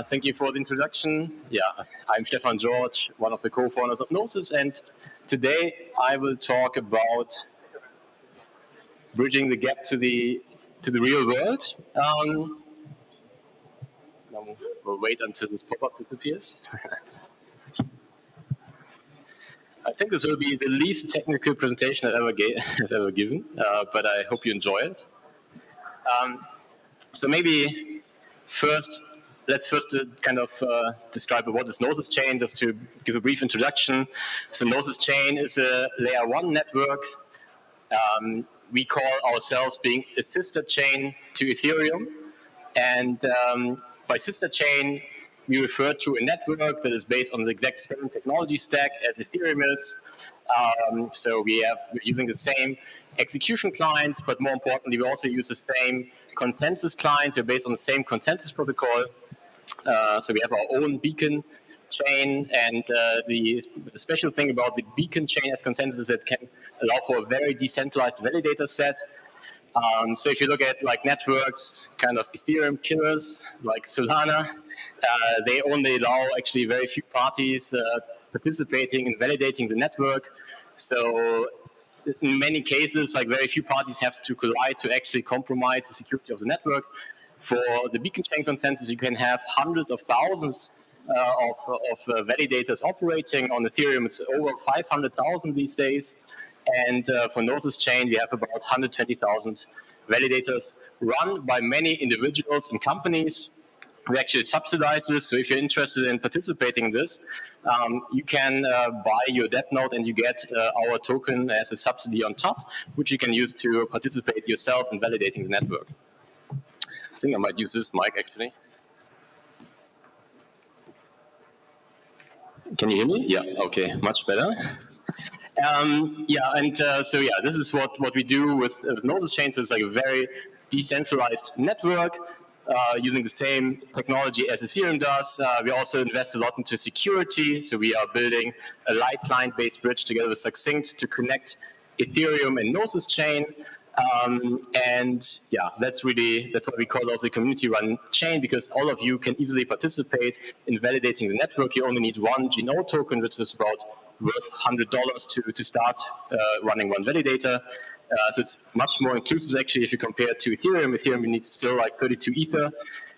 Thank you for the introduction. Yeah, I'm Stefan George, one of the co-founders of Gnosis, and today I will talk about bridging the gap to the real world. We'll wait until this pop-up disappears. I think this will be the least technical presentation I've ever given, but I hope you enjoy it. So maybe let's first kind of describe what is Gnosis chain, just to give a brief introduction. So Gnosis chain is a layer 1 network. We call ourselves being a sister chain to Ethereum. And by sister chain, we refer to a network that is based on the exact same technology stack as Ethereum is. So we're using the same execution clients, but more importantly, we also use the same consensus clients. We're based on the same consensus protocol. So we have our own beacon chain, and the special thing about the beacon chain as consensus is that it can allow for a very decentralized validator set. So if you look at like networks, kind of Ethereum killers like Solana, they only allow actually very few parties participating in validating the network. So in many cases, like very few parties have to collide to actually compromise the security of the network. For the beacon chain consensus, you can have hundreds of thousands of validators operating. On Ethereum, it's over 500,000 these days. And for Gnosis chain, we have about 120,000 validators run by many individuals and companies. We actually subsidize this, so if you're interested in participating in this, you can buy your debt note and you get our token as a subsidy on top, which you can use to participate yourself in validating the network. I think I might use this mic, actually. Can you hear me? Yeah, okay, much better. This is what we do with Gnosis chain. So it's like a very decentralized network using the same technology as Ethereum does. We also invest a lot into security. So we are building a light client-based bridge together with Succinct to connect Ethereum and Gnosis chain. That's what we call also a community-run chain, because all of you can easily participate in validating the network. You only need one GNO token, which is about worth $100 to start running one validator. So it's much more inclusive, actually, if you compare it to Ethereum. Ethereum, you need still like 32 Ether,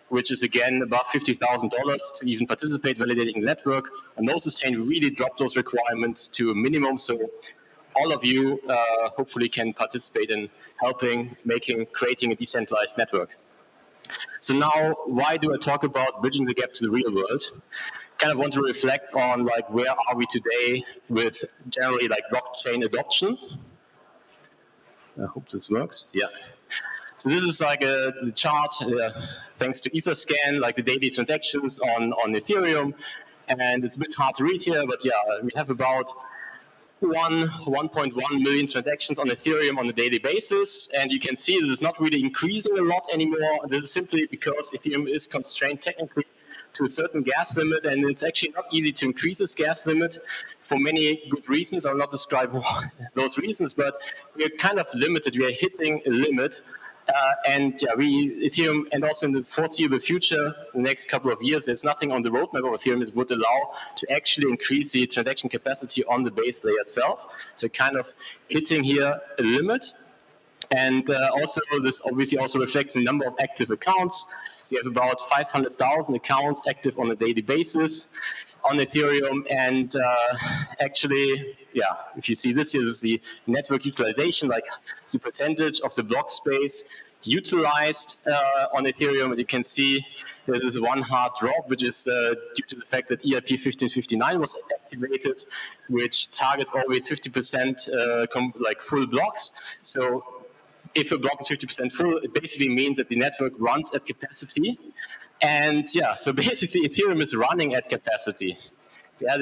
which is, again, above $50,000 to even participate validating the network. On Gnosis chain, we really dropped those requirements to a minimum, so all of you hopefully can participate in creating a decentralized network. So now, why do I talk about bridging the gap to the real world? Kind of want to reflect on like where are we today with generally like blockchain adoption. I hope this works. Yeah. So this is like the chart thanks to Etherscan, like the daily transactions on Ethereum, and it's a bit hard to read here, but yeah, we have about 1.1 million transactions on Ethereum on a daily basis, and you can see this is not really increasing a lot anymore. This is simply because Ethereum is constrained technically to a certain gas limit, and it's actually not easy to increase this gas limit for many good reasons. I'll not describe those reasons, but we're kind of limited. We are hitting a limit. Ethereum, and also in the foreseeable future, the next couple of years, there's nothing on the roadmap of Ethereum that would allow to actually increase the transaction capacity on the base layer itself. So kind of hitting here a limit. And also, this obviously also reflects the number of active accounts. So you have about 500,000 accounts active on a daily basis on Ethereum. And if you see this here, this is the network utilization, like the percentage of the block space utilized on Ethereum. And you can see there's this one hard drop, which is due to the fact that EIP 1559 was activated, which targets always 50% like full blocks. So if a block is 50% full, it basically means that the network runs at capacity. And so basically Ethereum is running at capacity. Yeah,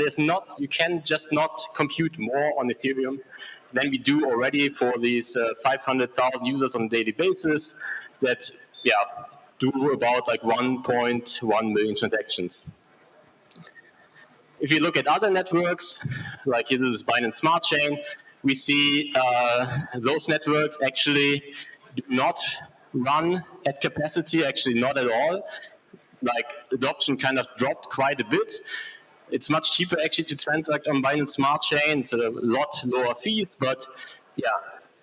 you can just not compute more on Ethereum than we do already for these 500,000 users on a daily basis that do about like 1.1 million transactions. If you look at other networks, like this is Binance Smart Chain, we see those networks actually do not run at capacity, actually not at all. like adoption kind of dropped quite a bit. It's much cheaper actually to transact on Binance Smart Chain. It's a lot lower fees, but yeah,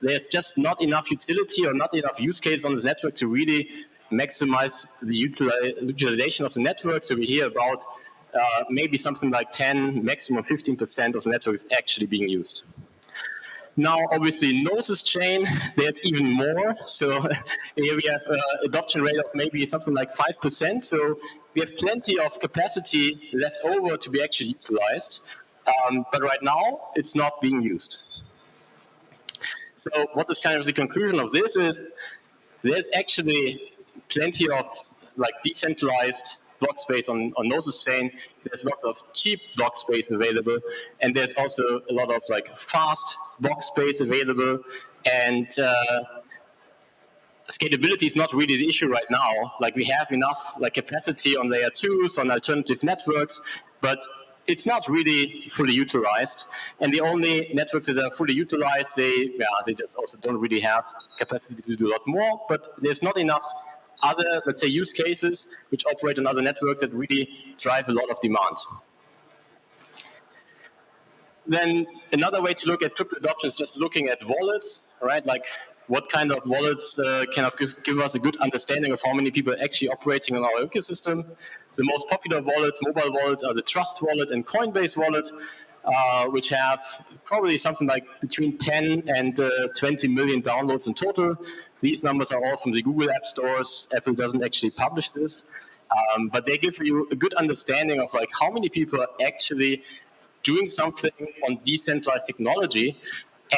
there's just not enough utility or not enough use case on this network to really maximize the utilization of the network. So we hear about maybe something like 10, maximum 15% of the network is actually being used. Now, obviously, Gnosis chain, they have even more. So here we have an adoption rate of maybe something like 5%. So we have plenty of capacity left over to be actually utilized. But right now, it's not being used. So what is kind of the conclusion of this is there's actually plenty of like decentralized block space on Gnosis chain. There's lots of cheap block space available, and there's also a lot of like fast block space available. And scalability is not really the issue right now. Like we have enough like capacity on layer 2s, on alternative networks, but it's not really fully utilized. And the only networks that are fully utilized, they just also don't really have capacity to do a lot more, but there's not enough other, let's say, use cases which operate on other networks that really drive a lot of demand. Then another way to look at crypto adoption is just looking at wallets, right? Like what kind of wallets can give us a good understanding of how many people are actually operating on our ecosystem. The most popular wallets, mobile wallets, are the Trust Wallet and Coinbase Wallet, which have probably something like between 10 and 20 million downloads in total. These numbers are all from the Google App Stores. Apple doesn't actually publish this, but they give you a good understanding of like how many people are actually doing something on decentralized technology.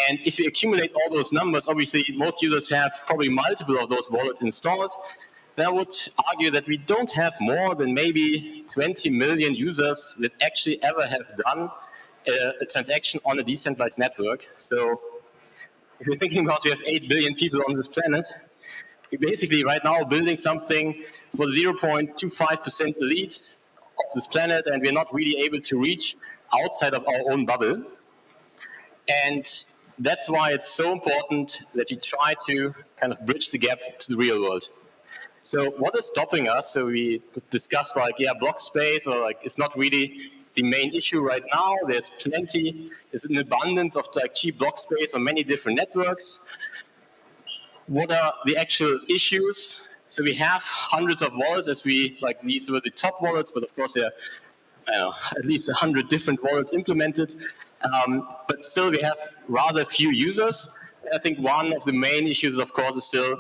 And if you accumulate all those numbers, obviously most users have probably multiple of those wallets installed. Then I would argue that we don't have more than maybe 20 million users that actually ever have done a transaction on a decentralized network. So if you're thinking about we have 8 billion people on this planet, we're basically right now building something for 0.25% elite of this planet, and we're not really able to reach outside of our own bubble. And that's why it's so important that we try to kind of bridge the gap to the real world. So what is stopping us? So we discussed like, block space, or like it's not really the main issue right now. There's an abundance of like cheap block space on many different networks. What are the actual issues? So we have hundreds of wallets, these were the top wallets, but of course there are at least 100 different wallets implemented. But still we have rather few users. I think one of the main issues, of course, is still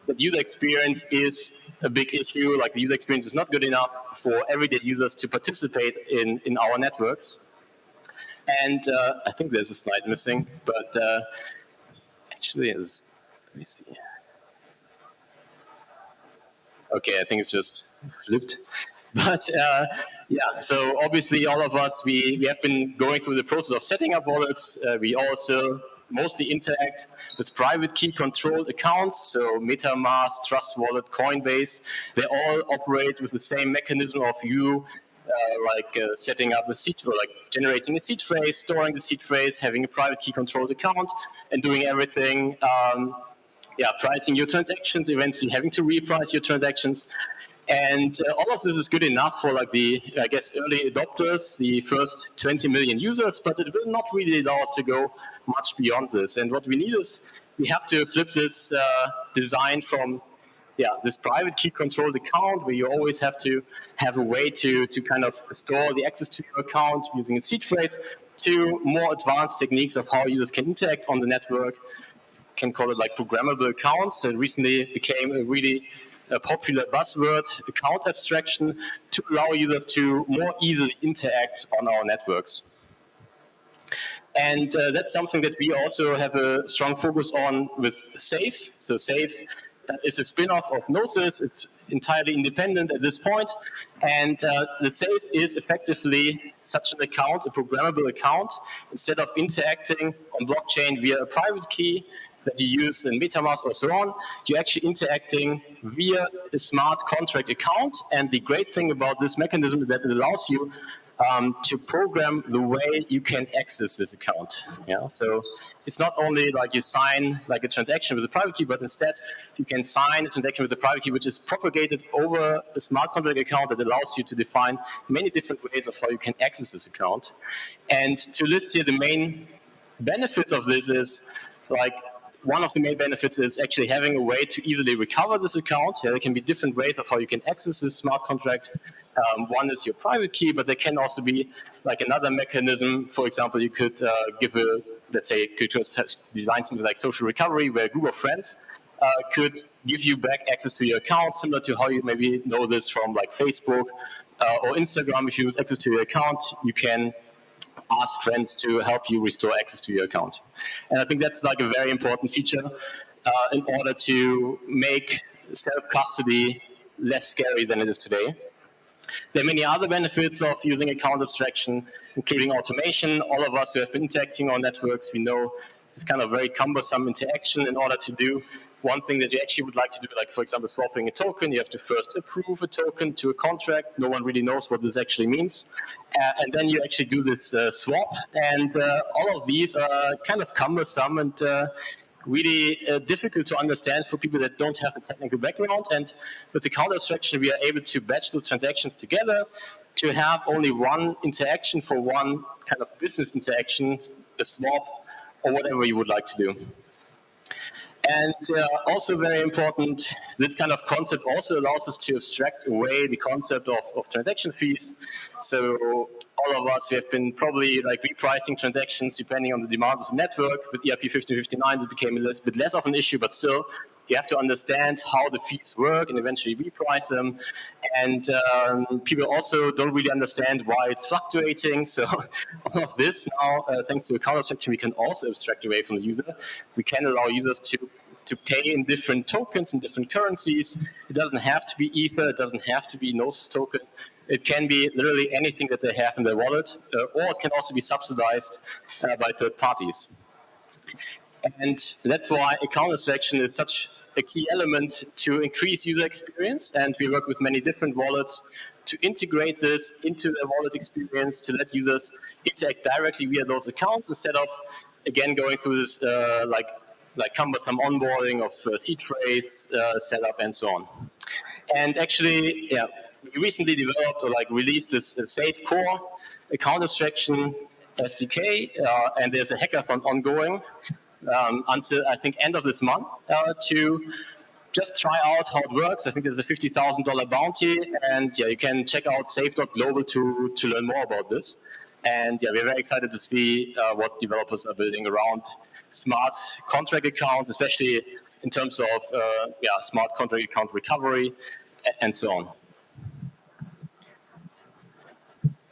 that user experience is a big issue. Like the user experience is not good enough for everyday users to participate in our networks. And I think there's a slide missing, but actually is, let me see. Okay, I think it's just flipped. But so obviously all of us, we have been going through the process of setting up wallets. We also mostly interact with private key controlled accounts, so MetaMask, Trust Wallet, Coinbase. They all operate with the same mechanism of you setting up a seed, or like generating a seed phrase, storing the seed phrase, having a private key controlled account, and doing everything. Pricing your transactions, eventually having to reprice your transactions. And all of this is good enough for like the, I guess, early adopters, the first 20 million users, but it will not really allow us to go much beyond this. And what we need is we have to flip this design from this private key controlled account where you always have to have a way to kind of store the access to your account using a seed phrase, to more advanced techniques of how users can interact on the network. Can call it like programmable accounts. It recently became a really popular buzzword, account abstraction, to allow users to more easily interact on our networks. And that's something that we also have a strong focus on with Safe. So Safe is a spin-off of Gnosis. It's entirely independent at this point. And the Safe is effectively such an account, a programmable account. Instead of interacting on blockchain via a private key that you use in MetaMask or so on, you're actually interacting via a smart contract account. And the great thing about this mechanism is that it allows you to program the way you can access this account. Yeah? So it's not only like you sign like a transaction with a private key, but instead you can sign a transaction with a private key which is propagated over a smart contract account that allows you to define many different ways of how you can access this account. And to list here the main benefits of this is like one of the main benefits is actually having a way to easily recover this account. Yeah, there can be different ways of how you can access this smart contract. One is your private key, but there can also be like another mechanism. For example, you could give a, let's say, could design something like social recovery where a group of friends could give you back access to your account, similar to how you maybe know this from like Facebook or Instagram. If you have access to your account, you can ask friends to help you restore access to your account. And I think that's like a very important feature in order to make self-custody less scary than it is today. There are many other benefits of using account abstraction, including automation. All of us who have been interacting on networks, we know it's kind of very cumbersome interaction. In order to do one thing that you actually would like to do, like for example swapping a token, you have to first approve a token to a contract. No one really knows what this actually means. And then you actually do this swap. And all of these are kind of cumbersome and really difficult to understand for people that don't have the technical background. And with account abstraction, we are able to batch those transactions together to have only one interaction for one kind of business interaction, a swap, or whatever you would like to do. And also very important, this kind of concept also allows us to abstract away the concept of transaction fees. So all of us, we have been probably like repricing transactions depending on the demands of the network. With ERP 1559, it became a little bit less of an issue, but still, you have to understand how the fees work and eventually reprice them. And people also don't really understand why it's fluctuating. So all of this now, thanks to account abstraction, we can also abstract away from the user. We can allow users to pay in different tokens, in different currencies. It doesn't have to be Ether. It doesn't have to be Gnosis token. It can be literally anything that they have in their wallet, or it can also be subsidized by third parties. And that's why account abstraction is such a key element to increase user experience. And we work with many different wallets to integrate this into their wallet experience, to let users interact directly via those accounts instead of, again, going through this like cumbersome onboarding of seed phrase, setup, and so on. And actually, yeah, we recently developed or like released this safe core account abstraction SDK, and there's a hackathon ongoing until I think end of this month to just try out how it works. I think there's a $50,000 bounty, and yeah, you can check out safe.global to learn more about this. And yeah, we're very excited to see what developers are building around smart contract accounts, especially in terms of smart contract account recovery and so on.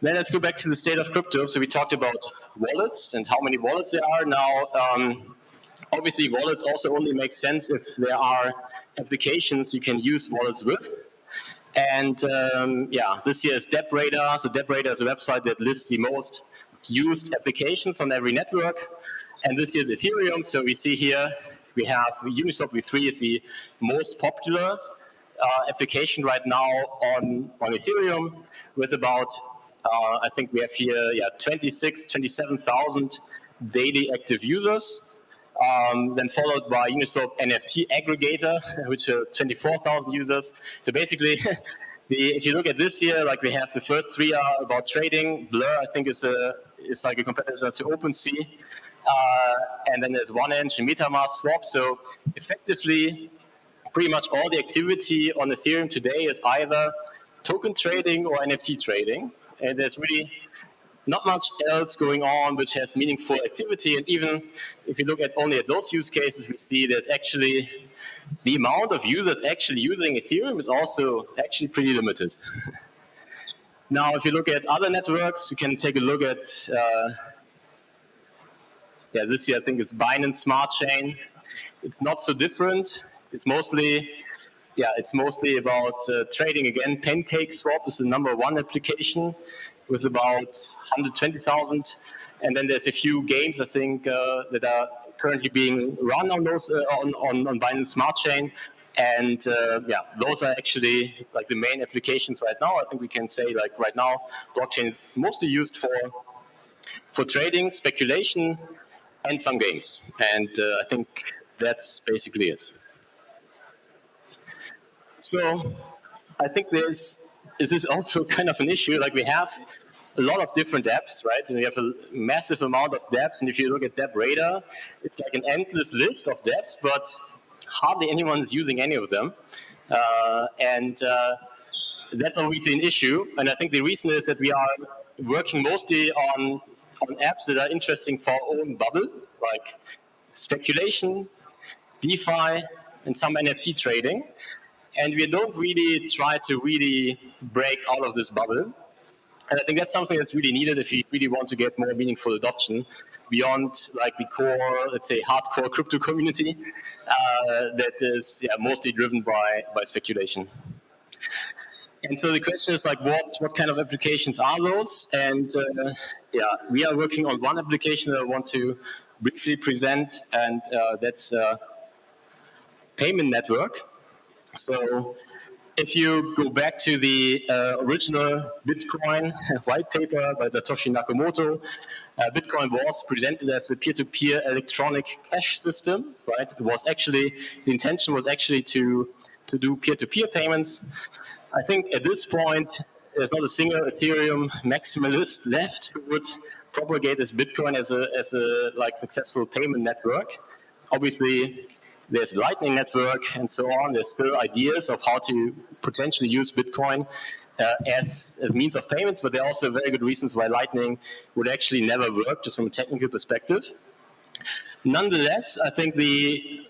Then let's go back to the state of crypto. So we talked about wallets and how many wallets there are now. Obviously, wallets also only make sense if there are applications you can use wallets with. And this year is DebRadar. So DebRadar is a website that lists the most used applications on every network. And this year is Ethereum. So we see here we have Uniswap v3 is the most popular application right now on Ethereum with about, I think we have here 27,000 daily active users. Then followed by Uniswap NFT aggregator, which are 24,000 users. So basically, if you look at this year, like we have the first three are about trading. Blur, I think, is like a competitor to OpenSea. And then there's OneInch and MetaMask Swap. So effectively, pretty much all the activity on Ethereum today is either token trading or NFT trading. And there's really not much else going on which has meaningful activity. And even if you look at only at those use cases, we see that actually the amount of users actually using Ethereum is also actually pretty limited. Now, if you look at other networks, we can take a look at, this year I think is Binance Smart Chain. It's not so different. It's mostly about trading again. Pancake Swap is the number one application with about 120,000. And then there's a few games, I think, that are currently being run on those on Binance Smart Chain. And yeah, those are actually like the main applications right now. I think we can say like right now, blockchain is mostly used for trading, speculation, and some games. And I think that's basically it. So I think this is also kind of an issue. Like we have a lot of different dApps, right? And we have a massive amount of dApps. And if you look at dApp Radar, it's like an endless list of dApps, but hardly anyone is using any of them. And that's obviously an issue. And I think the reason is that we are working mostly on apps that are interesting for our own bubble, like speculation, DeFi, and some NFT trading. And we don't really try to really break out of this bubble. And I think that's something that's really needed if you really want to get more meaningful adoption beyond like the core, let's say, hardcore crypto community that is mostly driven by speculation. And so the question is like, what kind of applications are those? And we are working on one application that I want to briefly present, and that's payment network. So if you go back to the original Bitcoin white paper by Satoshi Nakamoto, Bitcoin was presented as a peer-to-peer electronic cash system, right? It was actually, the intention was actually to do peer-to-peer payments. I think at this point, there's not a single Ethereum maximalist left who would propagate this Bitcoin as a like successful payment network. Obviously, there's Lightning Network and so on. There's still ideas of how to potentially use Bitcoin as means of payments, but there are also very good reasons why Lightning would actually never work, just from a technical perspective. Nonetheless, I think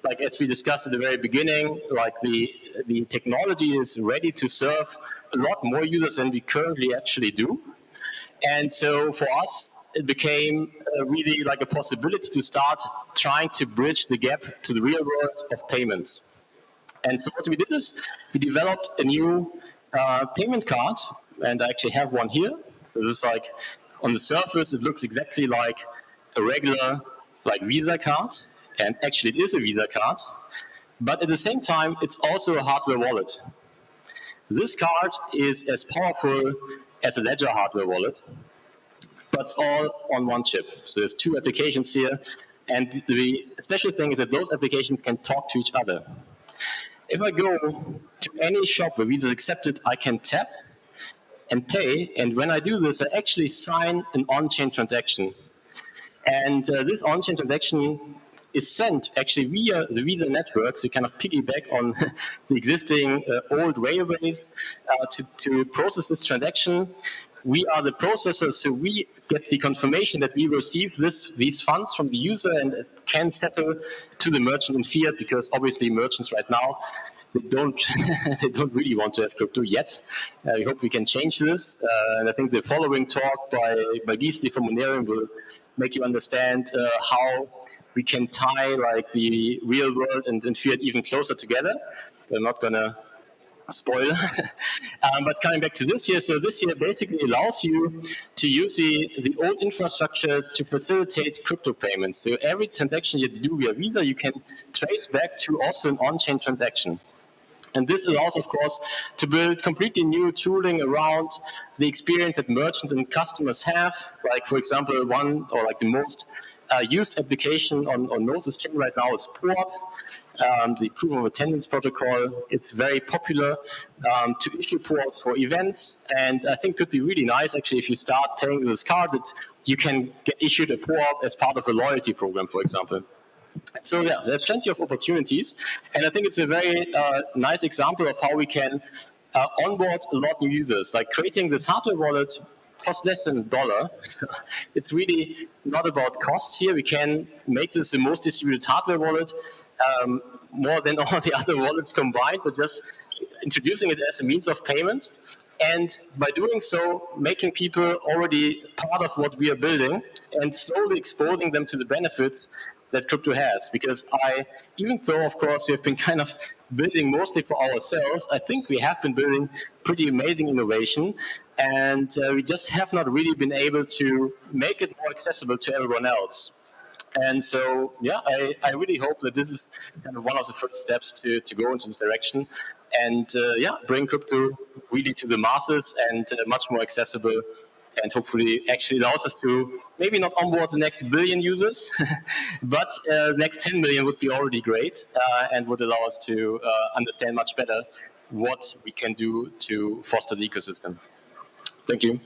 like as we discussed at the very beginning, like the technology is ready to serve a lot more users than we currently actually do. And so for us, it became really like a possibility to start trying to bridge the gap to the real world of payments. And so what we did is we developed a new payment card, and I actually have one here. So this is like, on the surface, it looks exactly like a regular like Visa card, and actually it is a Visa card, but at the same time, it's also a hardware wallet. So this card is as powerful as a Ledger hardware wallet, but it's all on one chip. So there's two applications here, and the special thing is that those applications can talk to each other. If I go to any shop where Visa is accepted, I can tap and pay, and when I do this, I actually sign an on-chain transaction. And this on-chain transaction is sent actually via the Visa network, so you kind of piggyback on the existing old railways to process this transaction. We are the processors, so we get the confirmation that we receive these funds from the user and can settle to the merchant in fiat, because obviously merchants right now, they don't really want to have crypto yet. We hope we can change this. And I think the following talk by Gisli from Monerium will make you understand how we can tie like the real world and fiat even closer together. We're not gonna spoil. But coming back to this year, so this year basically allows you to use the old infrastructure to facilitate crypto payments. So every transaction you do via Visa, you can trace back to also an on-chain transaction. And this allows, of course, to build completely new tooling around the experience that merchants and customers have. Like, for example, one or like the most used application on Gnosis chain right now is POAP, the Proof of Attendance protocol. It's very popular to issue POAPs for events, and I think could be really nice actually if you start paying with this card that you can get issued a POAP as part of a loyalty program, for example. So yeah, there are plenty of opportunities, and I think it's a very nice example of how we can onboard a lot of new users. Like creating this hardware wallet costs less than $1. So it's really not about cost here. We can make this the most distributed hardware wallet, more than all the other wallets combined, but just introducing it as a means of payment. And by doing so, making people already part of what we are building and slowly exposing them to the benefits that crypto has. Because even though, of course, we have been kind of building mostly for ourselves, I think we have been building pretty amazing innovation, and we just have not really been able to make it more accessible to everyone else. And so, yeah, I really hope that this is kind of one of the first steps to go into this direction and, bring crypto really to the masses and much more accessible, and hopefully actually allows us to maybe not onboard the next billion users, but next 10 million would be already great and would allow us to understand much better what we can do to foster the ecosystem. Thank you.